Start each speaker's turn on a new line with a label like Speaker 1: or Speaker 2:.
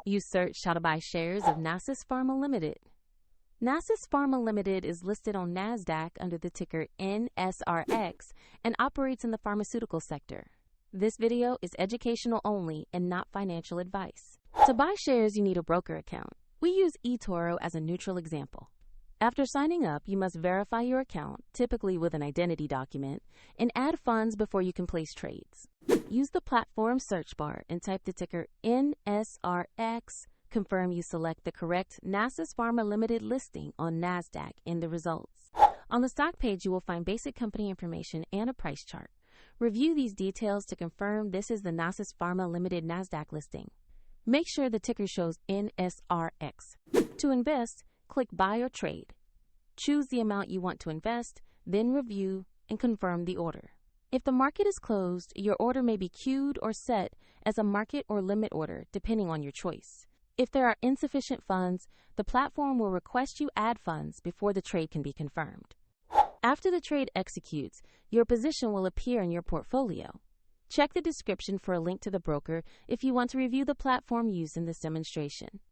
Speaker 1: You searched how to buy shares of Nasus Pharma Ltd. Nasus Pharma Ltd. is listed on NASDAQ under the ticker NSRX and operates in the pharmaceutical sector. This video is educational only and not financial advice. To buy shares, you need a broker account. We use eToro as a neutral example. After signing up, you must verify your account, typically with an identity document, and add funds before you can place trades. Use the platform search bar and type the ticker NSRX. Confirm you select the correct Nasus Pharma Ltd. listing on NASDAQ in the results. On the stock page, you will find basic company information and a price chart. Review these details to confirm this is the Nasus Pharma Ltd. NASDAQ listing. Make sure the ticker shows NSRX. To invest, click Buy or Trade. Choose the amount you want to invest, then review and confirm the order. If the market is closed, your order may be queued or set as a market or limit order, depending on your choice. If there are insufficient funds, the platform will request you add funds before the trade can be confirmed. After the trade executes, your position will appear in your portfolio. Check the description for a link to the broker if you want to review the platform used in this demonstration.